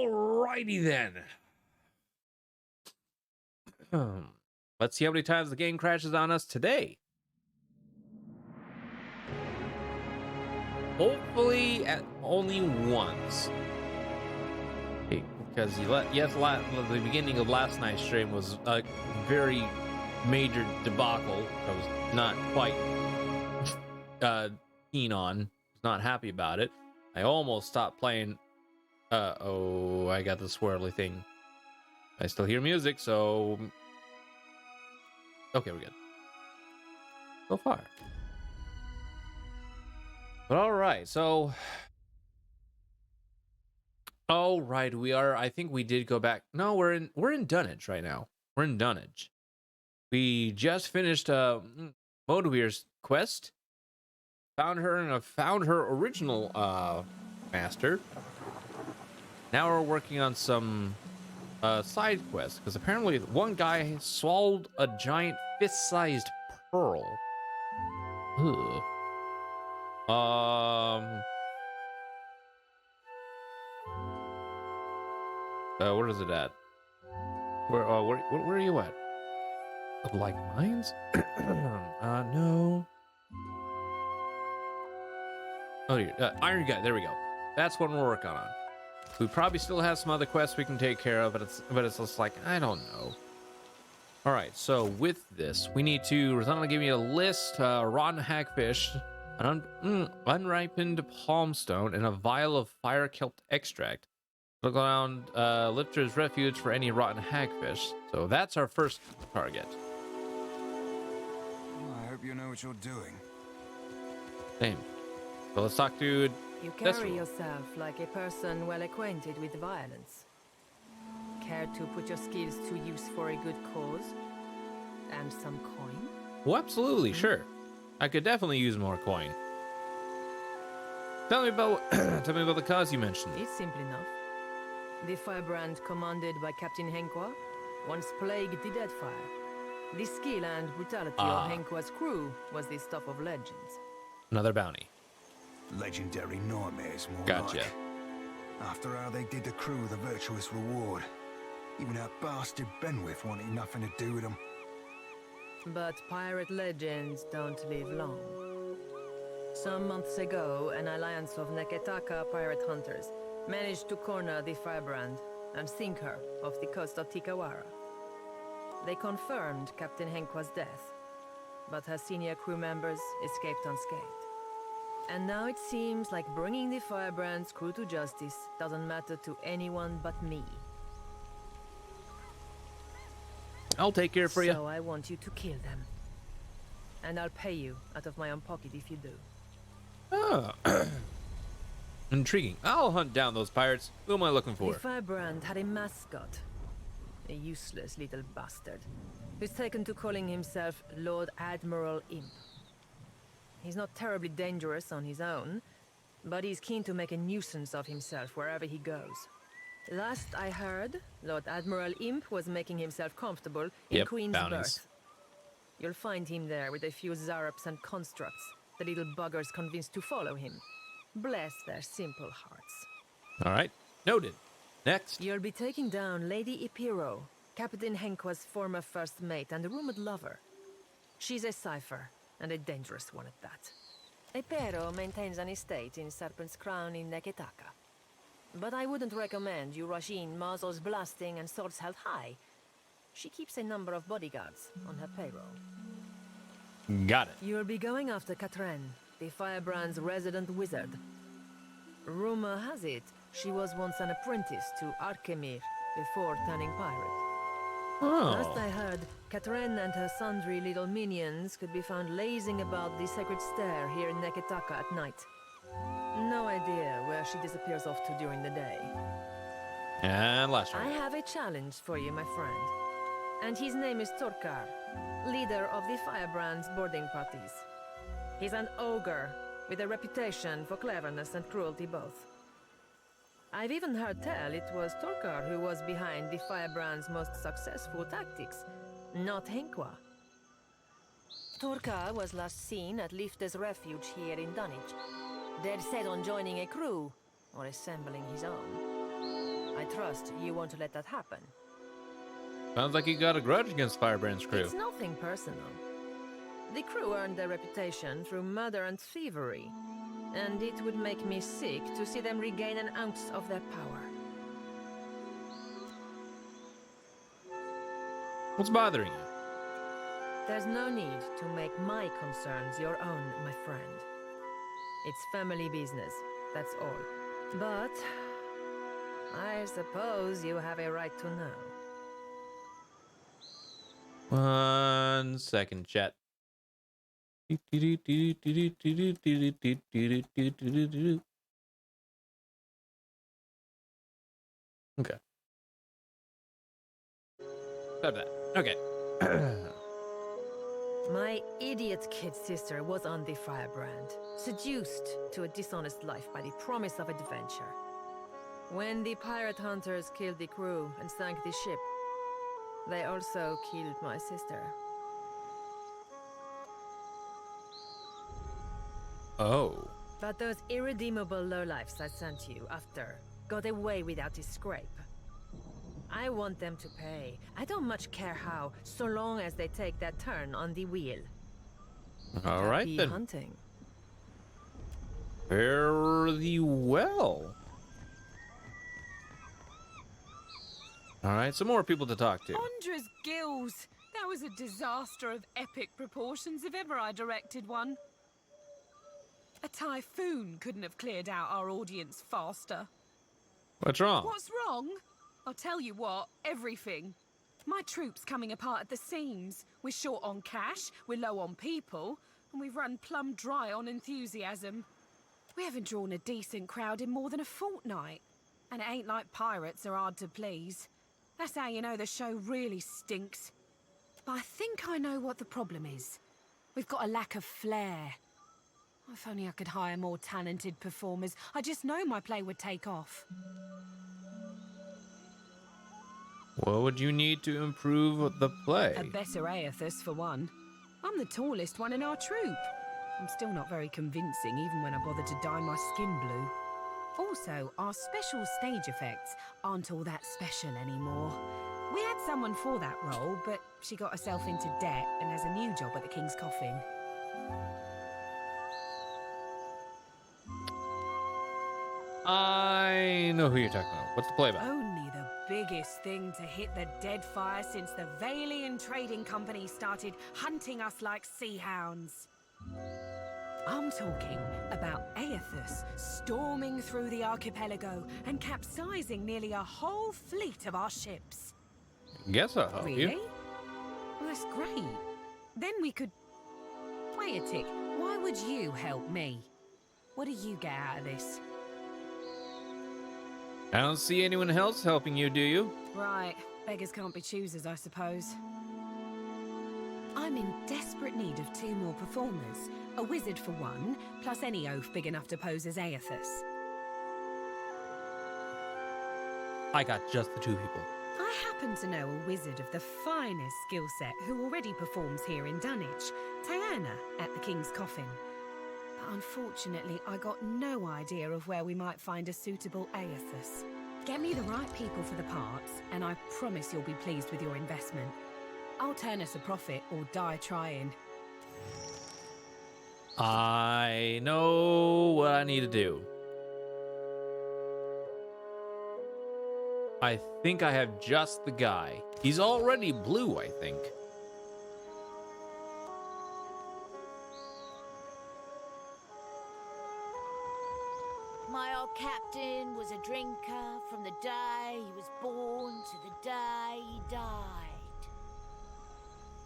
Alrighty then. Let's see how many times the game crashes on us today. Hopefully at only once. Because the beginning of last night's stream was a very major debacle. I was not quite keen on. Was not happy about it. I almost stopped playing. Oh, I got the swirly thing. I still hear music, so okay, we're good so far. But all right, so all right, we are. I think we did go back. No, we're in Dunwich right now. We're in Dunwich. We just finished Modeweir's quest. Found her and found her original master. Now we're working on some side quests because apparently one guy swallowed a giant fist-sized pearl. Ugh. Where is it at? Where are you at? Like mines? No. Oh, Iron Gut. There we go. That's what we're working on. We probably still have some other quests we can take care of, but it's just like I don't know. All right. So with this, we need to. Rosanna give me a list: rotten hagfish, an unripened palmstone, and a vial of fire kelp extract. Look around Lifter's refuge for any rotten hagfish. So that's our first target. I hope you know what you're doing. Same. So let's talk to. You carry yourself like a person well acquainted with violence. Care to put your skills to use for a good cause? And some coin? Well, absolutely, sure. I could definitely use more coin. Tell me about the cause you mentioned. It's simple enough. The firebrand commanded by Captain Henqua once plagued the Deadfire. The skill and brutality of Henqua's crew was the stuff of legends. Another bounty. Legendary nightmares, more Gotcha. like. After how they did the crew the virtuous reward. Even that bastard Benwith wanted nothing to do with them. But pirate legends don't live long. Some months ago, an alliance of Neketaka pirate hunters managed to corner the firebrand and sink her off the coast of Tikawara. They confirmed Captain Henqua's death, but her senior crew members escaped unscathed. And now it seems like bringing the firebrand's crew to justice doesn't matter to anyone but me. I'll take care for you. So I want you to kill them. And I'll pay you out of my own pocket if you do. Oh. Intriguing. I'll hunt down those pirates. Who am I looking for? The firebrand had a mascot. A useless little bastard who's taken to calling himself Lord Admiral Imp. He's not terribly dangerous on his own, but he's keen to make a nuisance of himself wherever he goes. Last I heard, Lord Admiral Imp was making himself comfortable in Queen's Berth. You'll find him there with a few Zarups and constructs, the little buggers convinced to follow him. Bless their simple hearts. All right, noted. Next. You'll be taking down Lady Ipiro, Captain Henqua's former first mate and a rumored lover. She's a cipher, and a dangerous one at that. Ipiro maintains an estate in Serpent's Crown in Neketaka. But I wouldn't recommend you rush in muzzles blasting and swords held high. She keeps a number of bodyguards on her payroll. Got it. You'll be going after Katren, the firebrand's resident wizard. Rumor has it, she was once an apprentice to Arkemir before turning pirate. Oh. Last I heard, Katren and her sundry little minions could be found lazing about the sacred stair here in Neketaka at night. No idea where she disappears off to during the day. And last one. I have a challenge for you, my friend. And his name is Torkar, leader of the Firebrand's boarding parties. He's an ogre, with a reputation for cleverness and cruelty both. I've even heard tell it was Torkar who was behind the Firebrand's most successful tactics, not Henqua. Torkar was last seen at Lifter's refuge here in Dunwich. Dead set on joining a crew, or assembling his own. I trust you want to let that happen. Sounds like you got a grudge against Firebrand's crew. It's nothing personal. The crew earned their reputation through murder and thievery, and it would make me sick to see them regain an ounce of their power. What's bothering you? There's no need to make my concerns your own, my friend. It's family business, that's all. But I suppose you have a right to know. 1 second, chat. Okay. Stop that. Okay. My idiot kid sister was on the Firebrand, seduced to a dishonest life by the promise of adventure. When the pirate hunters killed the crew and sank the ship, they also killed my sister. Oh. But those irredeemable lowlifes I sent you after got away without a scrape. I want them to pay. I don't much care how, so long as they take that turn on the wheel. All right Happy then. hunting. Fairly well. All right, some more people to talk to. Andra's gills! That was a disaster of epic proportions if ever I directed one. A typhoon couldn't have cleared out our audience faster. What's wrong? What's wrong? I'll tell you what, everything. My troop's coming apart at the seams. We're short on cash, we're low on people, and we've run plumb dry on enthusiasm. We haven't drawn a decent crowd in more than a fortnight. And it ain't like pirates are hard to please. That's how you know the show really stinks. But I think I know what the problem is. We've got a lack of flair. If only I could hire more talented performers. I just know my play would take off. What would you need to improve the play? A better Aethys, for one. I'm the tallest one in our troupe. I'm still not very convincing, even when I bother to dye my skin blue. Also, our special stage effects aren't all that special anymore. We had someone for that role, but she got herself into debt and has a new job at the King's Coffin. I know who you're talking about. What's the play about? Only the biggest thing to hit the Deadfire since the Valian Trading Company started hunting us like sea hounds. I'm talking about Aethys storming through the archipelago and capsizing nearly a whole fleet of our ships. Guess I'll help Really? you. Well, that's great. Then we could... Wait a tick. Why would you help me? What do you get out of this? I don't see anyone else helping you, do you? Right. Beggars can't be choosers, I suppose. I'm in desperate need of 2 more performers. A wizard for one, plus any oaf big enough to pose as Aethys. I got just the 2 people. I happen to know a wizard of the finest skill set who already performs here in Dunwich, Diana at the King's Coffin. But unfortunately, I got no idea of where we might find a suitable Aethys. Get me the right people for the parts, and I promise you'll be pleased with your investment. I'll turn us a profit or die trying. I know what I need to do. I think I have just the guy. He's already blue, I think. My old captain was a drinker from the day he was born to the day he died.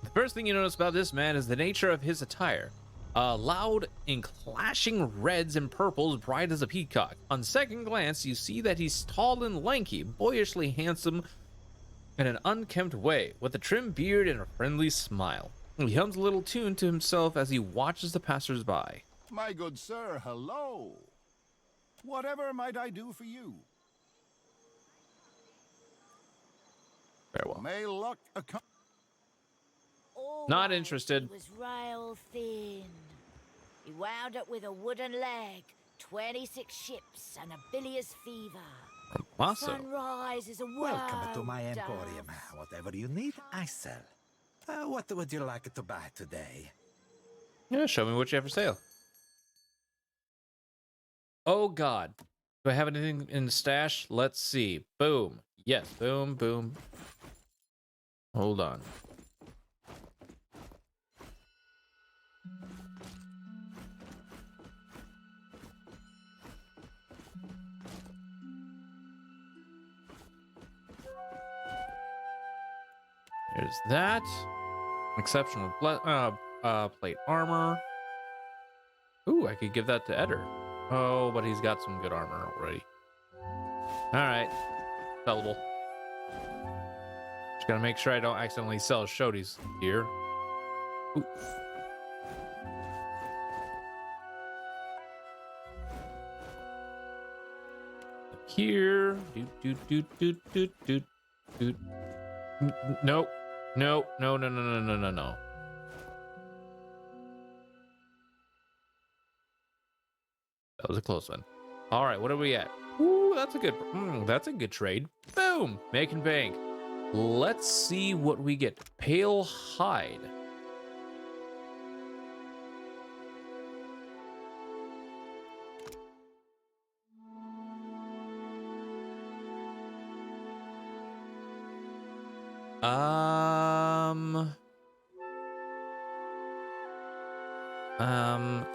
The first thing you notice about this man is the nature of his attire. Loud in clashing reds and purples, bright as a peacock. On second glance, you see that he's tall and lanky, boyishly handsome in an unkempt way, with a trim beard and a friendly smile. He hums a little tune to himself as he watches the passers-by. My good sir, hello. Whatever might I do for you? Farewell. May luck accompany. Not interested. He was rail thin. He wound up with a wooden leg, 26 ships and a bilious fever. Awesome. Sunrise is a world. Welcome to my of emporium. doves. Whatever you need, I sell. What would you like to buy today? Yeah, show me what you have for sale. Oh God, do I have anything in the stash? Let's see. Boom. Yes. Boom. Boom. Hold on. There's that. Exceptional plate armor. Ooh, I could give that to Eder. Oh, but he's got some good armor already. All right. Sellable. Just gotta make sure I don't accidentally sell Shodi's gear. Ooh. Here. Nope. No. That was a close one. All right, what are we at? Ooh, that's a good trade. Boom, making bank. Let's see what we get. Pale hide.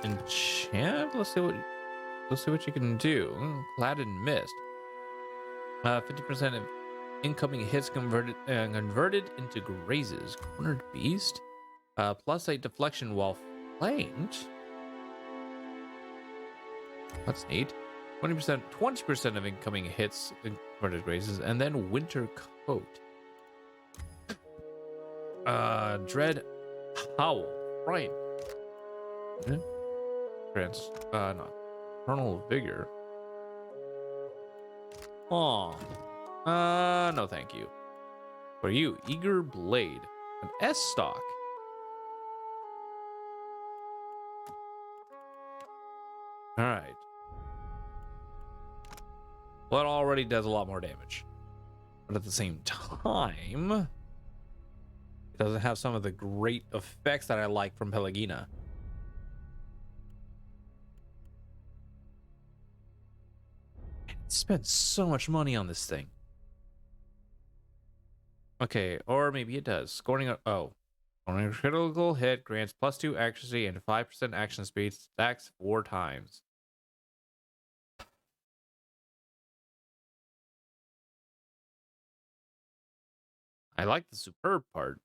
Enchant. Let's see what you can do. Clad in mist. 50% of incoming hits converted into grazes. Cornered beast. +8 deflection while flanked. That's neat. 20% of incoming hits converted grazes, and then winter coat. Dread howl. Right. No. Eternal vigor. Oh. No, thank you. For you, eager blade, an S stock. All right. Well, it already does a lot more damage, but at the same time, it doesn't have some of the great effects that I like from Pelagina. Spent so much money on this thing. Okay, or maybe it does. Scoring a critical hit grants +2 accuracy and 5% action speed, stacks 4 times. I like the superb part.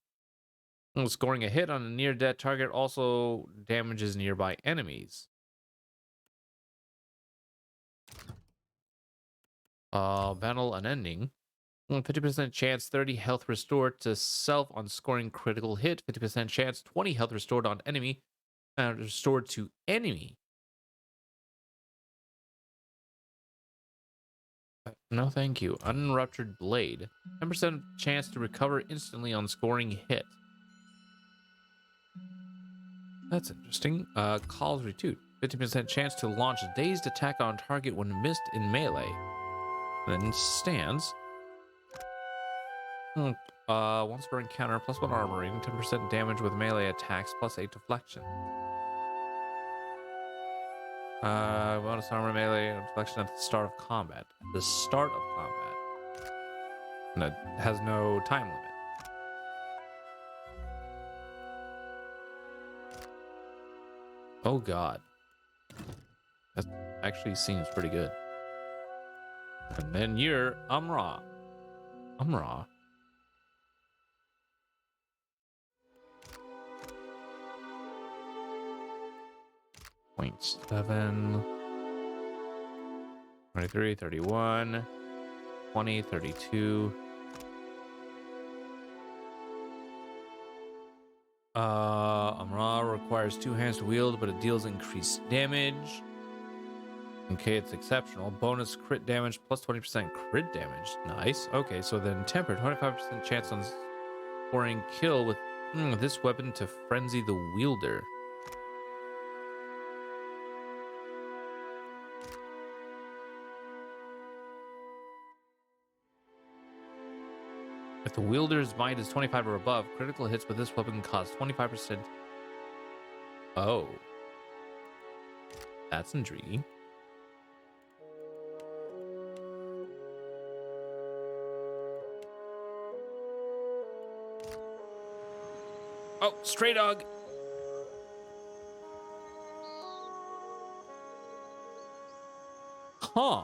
Scoring a hit on a near dead target also damages nearby enemies. Battle unending. 50% chance 30 health restored to self on scoring critical hit. 50% chance 20 health restored on enemy. Restored to enemy. No, thank you. Unruptured blade. 10% chance to recover instantly on scoring hit. That's interesting. Calls Retute. 50% chance to launch a dazed attack on target when missed in melee. Then stands. Once per encounter, +1 armoring, 10% damage with melee attacks, +8 deflection. Bonus armor, melee, and deflection at the start of combat. The start of combat. And it has no time limit. Oh God. That actually seems pretty good. And then you're Umra. 0.7, 23, 31, 20, 32. Amra requires 2 hands to wield, but it deals increased damage. Okay, it's exceptional. Bonus crit damage plus 20% crit damage. Nice. Okay, so then tempered, 25% chance on scoring kill with this weapon to frenzy the wielder. If the wielder's might is 25 or above, critical hits with this weapon cause 25%. Oh. That's intriguing. Oh, stray dog. Huh.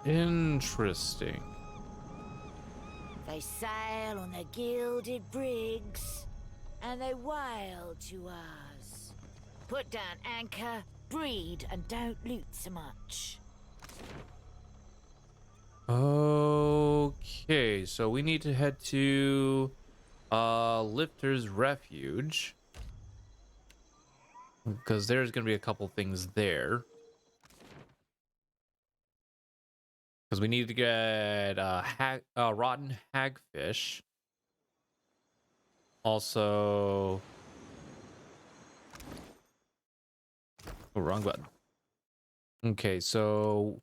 Interesting. They sail on their gilded brigs, and they wail to us. Put down anchor, breed, and don't loot so much. Okay, so we need to head to Lifter's Refuge, because there's gonna be a couple things there. Because we need to get rotten hagfish. Also, oh, wrong button. Okay, so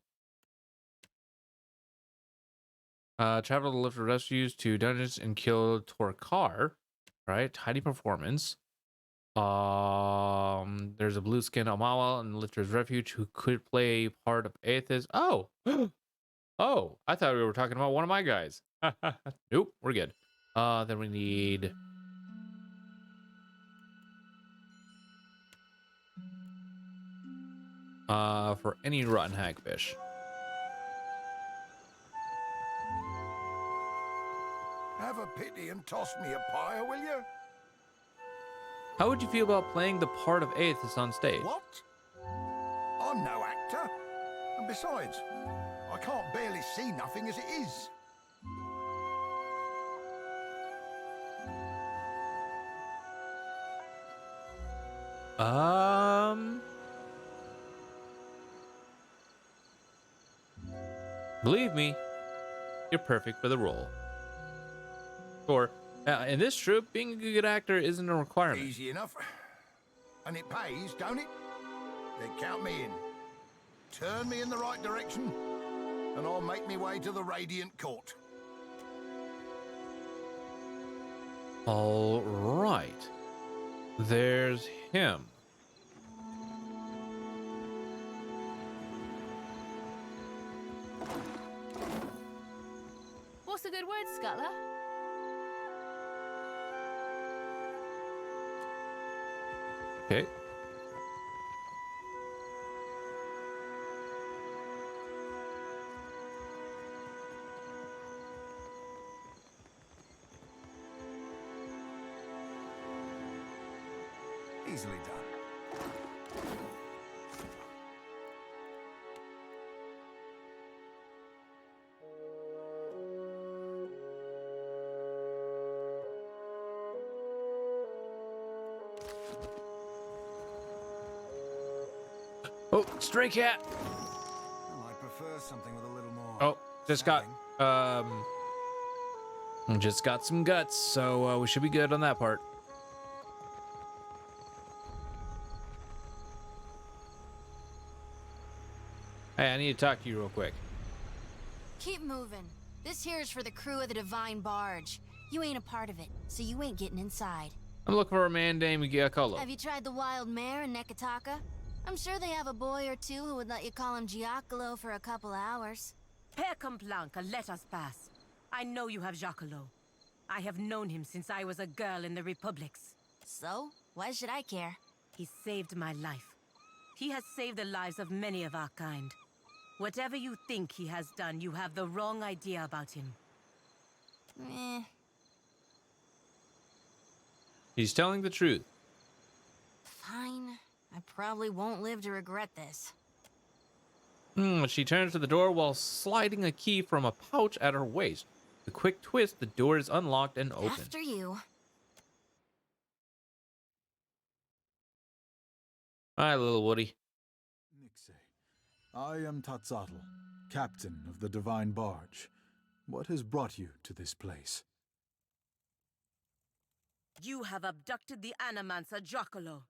travel to Lifter Rescues to dungeons and kill Torkar. Right, tidy performance. There's a blue skin Amawa in Lifter's Refuge who could play part of Aethys. Oh, oh, I thought we were talking about one of my guys. Nope, we're good. Then we need for any rotten hagfish. Have a pity and toss me a pyre, will you? How would you feel about playing the part of Aethys on stage? What? I'm no actor. And besides, I can't barely see nothing as it is. Believe me, you're perfect for the role. Or, in this troupe, being a good actor isn't a requirement. Easy enough. And it pays, don't it? Then count me in. Turn me in the right direction, and I'll make me way to the Radiant Court. All right. There's him. What's a good word, Scuttler? Okay. Easily done. Oh, stray cat. Well, I prefer something with a little more. Oh, just got selling. just got some guts, so we should be good on that part. Hey, I need to talk to you real quick. Keep moving. This here is for the crew of the Divine Barge. You ain't a part of it, so you ain't getting inside. I'm looking for a man named Giacomo. Have you tried the Wild Mare in Nekataka? I'm sure they have a boy or two who would let you call him Giacomo for a couple hours. Père Complanca, let us pass. I know you have Giacomo. I have known him since I was a girl in the Republics. So? Why should I care? He saved my life. He has saved the lives of many of our kind. Whatever you think he has done, you have the wrong idea about him. Eh. He's telling the truth. Fine. I probably won't live to regret this. She turns to the door while sliding a key from a pouch at her waist. With a quick twist, the door is unlocked and open. After you. Hi, little Woody. Nixe, I am Tatzatl, captain of the Divine Barge. What has brought you to this place? You have abducted the Animancer Giacomo,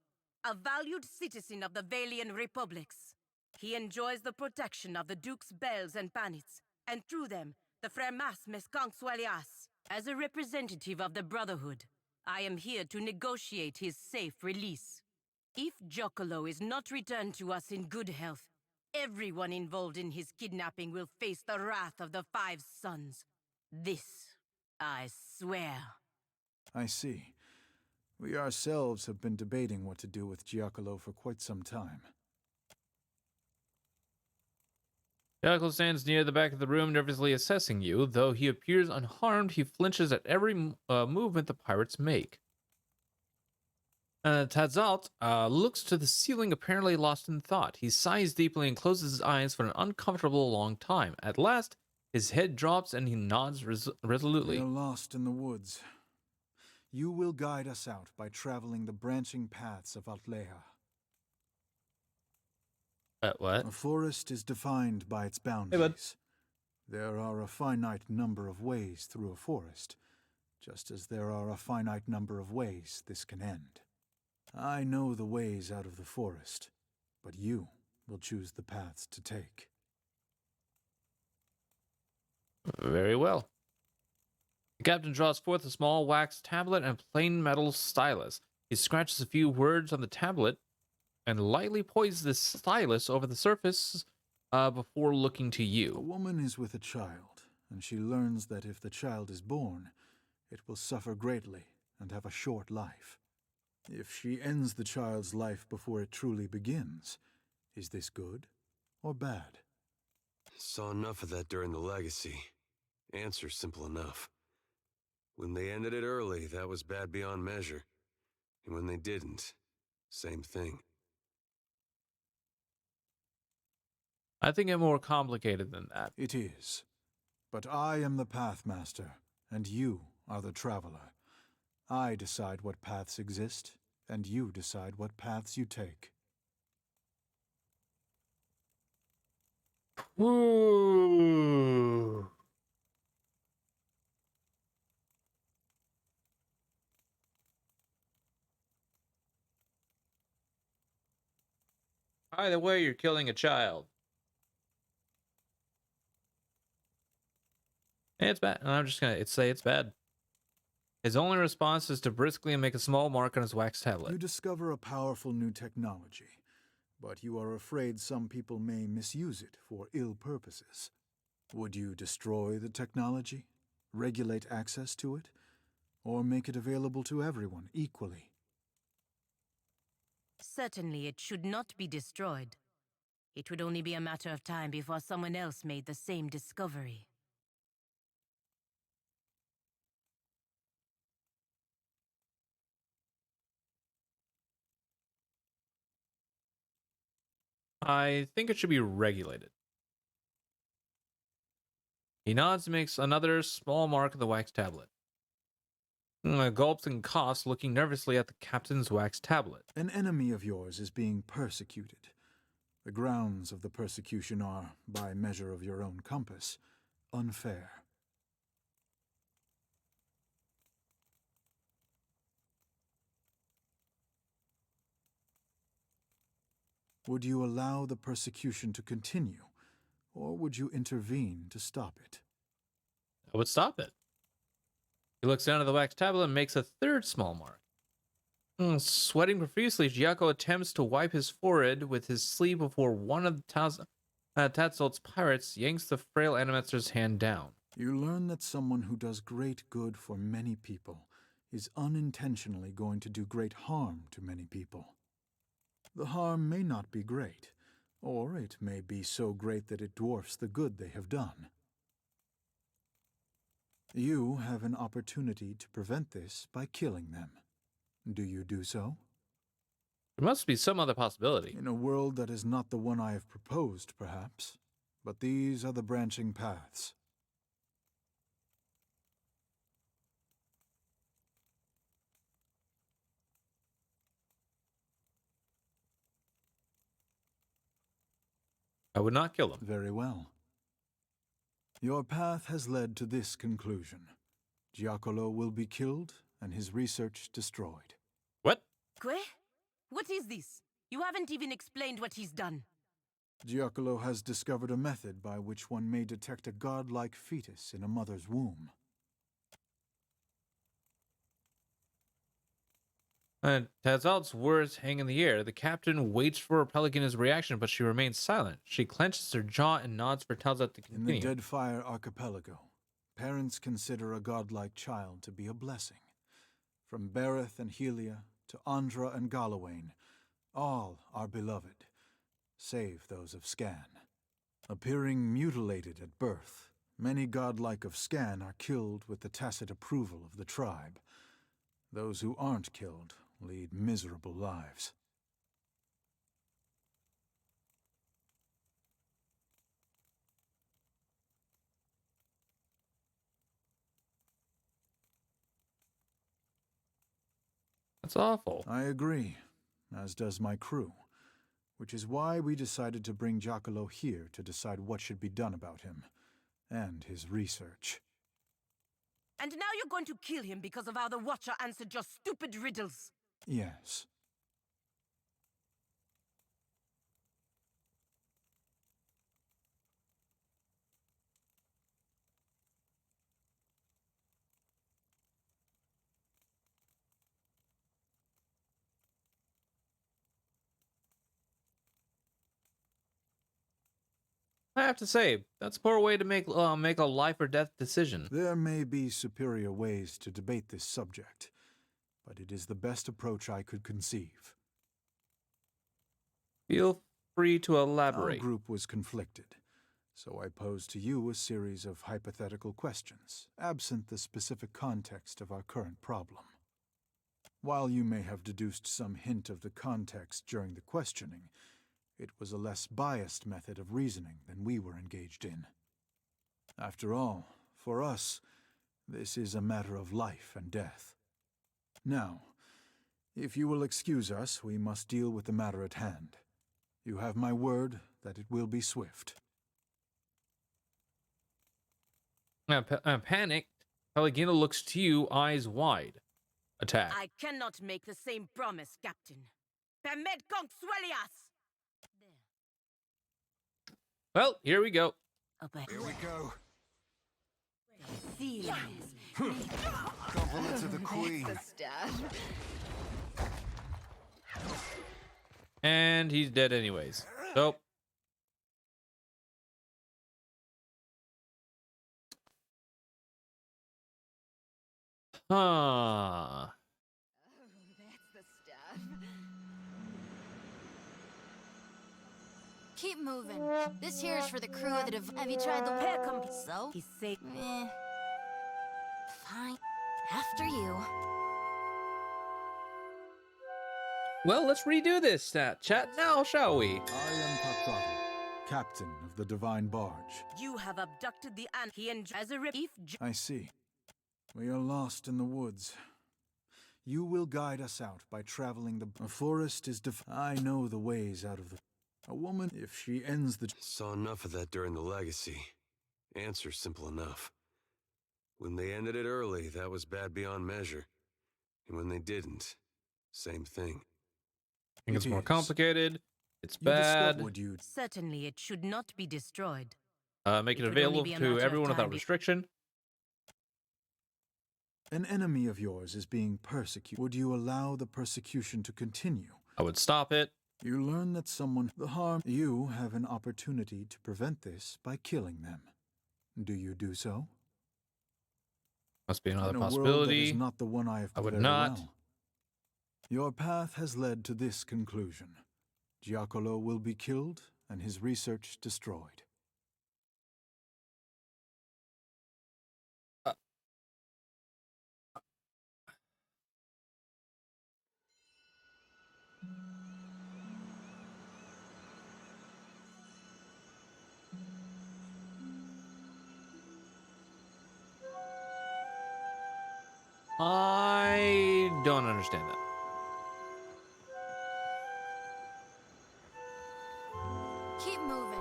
a valued citizen of the Valian Republics. He enjoys the protection of the Duke's bells and bannets, and through them, the Frère Mas Mescansualias. As a representative of the Brotherhood, I am here to negotiate his safe release. If Giacomo is not returned to us in good health, everyone involved in his kidnapping will face the wrath of the Five Sons. This, I swear. I see. We ourselves have been debating what to do with Giacomo for quite some time. Giacomo stands near the back of the room, nervously assessing you. Though he appears unharmed, he flinches at every movement the pirates make. Tazalt looks to the ceiling, apparently lost in thought. He sighs deeply and closes his eyes for an uncomfortable long time. At last, his head drops and he nods resolutely. We are lost in the woods. You will guide us out by traveling the branching paths of Altleja. What? A forest is defined by its boundaries. There are a finite number of ways through a forest, just as there are a finite number of ways this can end. I know the ways out of the forest, but you will choose the paths to take. Very well. The captain draws forth a small wax tablet and a plain metal stylus. He scratches a few words on the tablet and lightly poises the stylus over the surface before looking to A you. woman is with a child, and she learns that if the child is born, it will suffer greatly and have a short life. If she ends the child's life before it truly begins, is this good or bad? Saw enough of that during the Legacy. Answer simple enough. When they ended it early, that was bad beyond measure. And when they didn't, same thing. I think it's more complicated than that. It is. But I am the Pathmaster, and you are the Traveler. I decide what paths exist, and you decide what paths you take. Ooh. Either way, you're killing a child. It's bad. I'm just gonna say it's bad. His only response is to briskly make a small mark on his wax tablet. You discover a powerful new technology, but you are afraid some people may misuse it for ill purposes. Would you destroy the technology, regulate access to it, or make it available to everyone equally? Certainly it should not be destroyed. It would only be a matter of time before someone else made the same discovery. I think it should be regulated. He nods and makes another small mark on the wax tablet. Gulps and coughs, looking nervously at the captain's wax tablet. An enemy of yours is being persecuted. The grounds of the persecution are, by measure of your own compass, unfair. Would you allow the persecution to continue, or would you intervene to stop it? I would stop it. He looks down at the wax tablet and makes a third small mark. Sweating profusely, Giacomo attempts to wipe his forehead with his sleeve before one of Tatzolt's pirates yanks the frail animator's hand down. You learn that someone who does great good for many people is unintentionally going to do great harm to many people. The harm may not be great, or it may be so great that it dwarfs the good they have done. You have an opportunity to prevent this by killing them. Do you do so? There must be some other possibility. In a world that is not the one I have proposed, perhaps, but these are the branching paths. I would not kill him. Very well. Your path has led to this conclusion. Giacomo will be killed and his research destroyed. What? Que? What is this? You haven't even explained what he's done. Giacomo has discovered a method by which one may detect a godlike fetus in a mother's womb. Tazalt's words hang in the air. The captain waits for Peligina's reaction, but she remains silent. She clenches her jaw and nods for Tazalt to In the continue. Deadfire archipelago, parents consider a godlike child to be a blessing. From Bereth and Helia to Andra and Galawain, all are beloved, save those of Scan. Appearing mutilated at birth, many godlike of Scan are killed with the tacit approval of the tribe. Those who aren't killed lead miserable lives. That's awful. I agree, as does my crew, which is why we decided to bring Giacomo here to decide what should be done about him, and his research. And now you're going to kill him because of how the Watcher answered your stupid riddles. Yes. I have to say, that's a poor way to make a life or death decision. There may be superior ways to debate this subject, but it is the best approach I could conceive. Feel free to elaborate. Our group was conflicted, so I posed to you a series of hypothetical questions, absent the specific context of our current problem. While you may have deduced some hint of the context during the questioning, it was a less biased method of reasoning than we were engaged in. After all, for us, this is a matter of life and death. Now, if you will excuse us, we must deal with the matter at hand. You have my word that it will be swift. Panicked, Pelagina looks to you, eyes wide. Attack. I cannot make the same promise, Captain. Permed consuelias! Well, here we go. Here we go. Feelings. Compliments of the Queen. And he's dead anyways. So. Huh. Keep moving. This here is for the crew of the Have you tried the Pair complete. So? He's safe. Fine. After you. Well, let's redo this chat now, shall we? I am Patrado, captain of the Divine Barge. You have abducted the ant. He as a reef. I see. We are lost in the woods. You will guide us out by traveling the forest is I know the ways out of the... A woman, if she ends the... Saw enough of that during the legacy. Answer simple enough. When they ended it early, that was bad beyond measure. And when they didn't, same thing. I think it's more is. complicated. It's You bad. discovered you... Certainly, it should not be destroyed. Make it It would available only be a to matter of everyone without time restriction. An enemy of yours is being persecuted. Would you allow the persecution to continue? I would stop it. You learn that someone... The harm... You have an opportunity to prevent this by killing them. Do you do so? Must be another In a world that possibility. is not the one I have... I would Very not. well. Your path has led to this conclusion. Giacomo will be killed and his research destroyed. I don't understand that. Keep moving.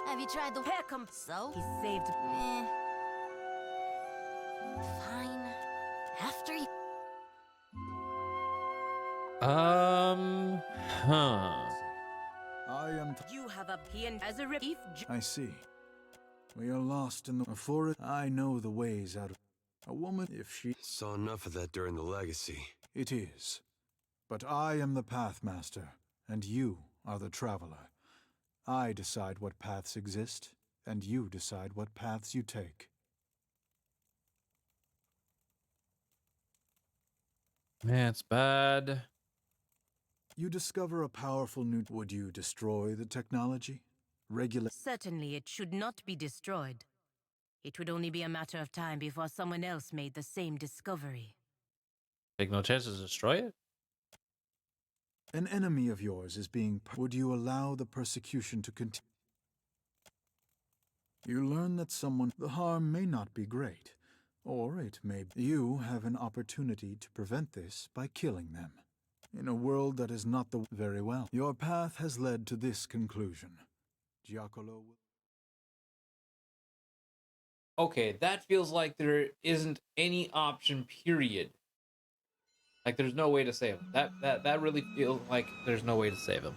Have you tried the Pair come. So? He saved. Fine. After you. Huh. I am. You have a pin as a if. I see. We are lost in the forest. I know the ways out of. A woman, if she. Saw enough of that during the legacy. It is. But I am the Pathmaster, and you are the Traveler. I decide what paths exist, and you decide what paths you take. That's bad. You discover a powerful new. Would you destroy the technology? Regulate. Certainly, it should not be destroyed. It would only be a matter of time before someone else made the same discovery. Take no chances to destroy it? An enemy of yours is being. Would you allow the persecution to continue? You learn that the harm may not be great, or it may. You have an opportunity to prevent this by killing them. In a world that is not the. Very well. Your path has led to this conclusion. Giacomo will. Okay, that feels like there isn't any option, period. Like there's no way to save him. That really feels like there's no way to save him.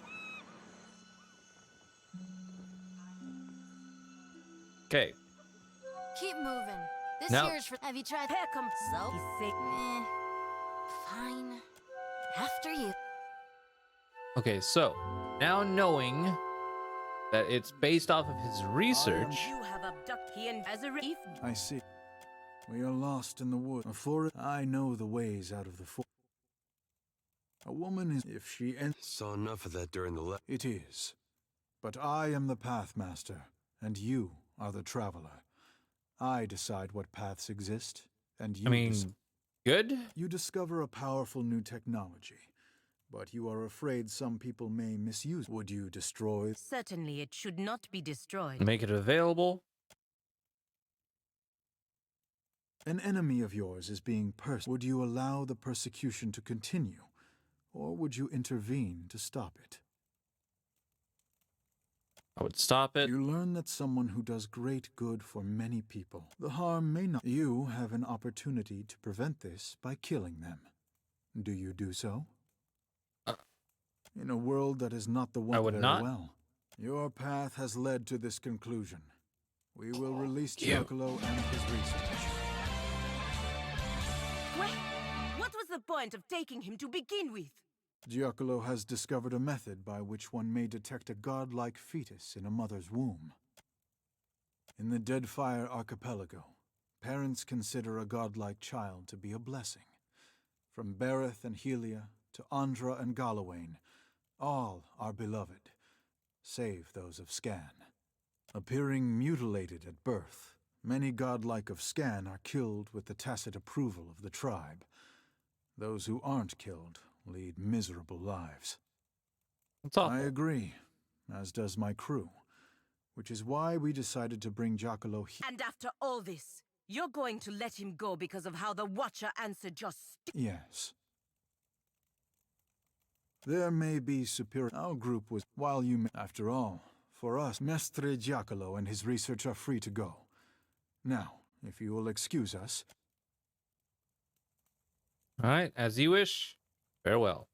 Okay. Keep moving. This Now- here's for. Have you tried? Here comes So? He's sick. Fine. After you. Okay, so now knowing that it's based off of his research. You have abducted him as a if. I see. We are lost in the wood. A forest. I know the ways out of the forest. A woman is. If she. Saw enough of that during the It is. But I am the Pathmaster, and you are the Traveler. I decide what paths exist, and you. I mean, good? You discover a powerful new technology, but you are afraid some people may misuse. Would you destroy? Certainly, it should not be destroyed. Make it available. An enemy of yours is being Would you allow the persecution to continue, or would you intervene to stop it? I would stop it. You learn that someone who does great good for many people. The harm may not. You have an opportunity to prevent this by killing them. Do you do so? In a world that is not the one. I would very not. Well. Your path has led to this conclusion. We will release you. Giacomo and his research. Wait, what was the point of taking him to begin with? Giacomo has discovered a method by which one may detect a godlike fetus in a mother's womb. In the Deadfire archipelago, parents consider a godlike child to be a blessing. From Bereth and Helia to Andra and Galawain, all are beloved, save those of Scan. Appearing mutilated at birth, many godlike of Scan are killed with the tacit approval of the tribe. Those who aren't killed lead miserable lives. That's awful. I agree, as does my crew, which is why we decided to bring Giacomo here. And after all this, you're going to let him go because of how the Watcher answered your Yes. There may be superior. Our group was. While you may. After all, for us, Mestre Giacomo and his research are free to go. Now, if you will excuse us. All right, as you wish. Farewell.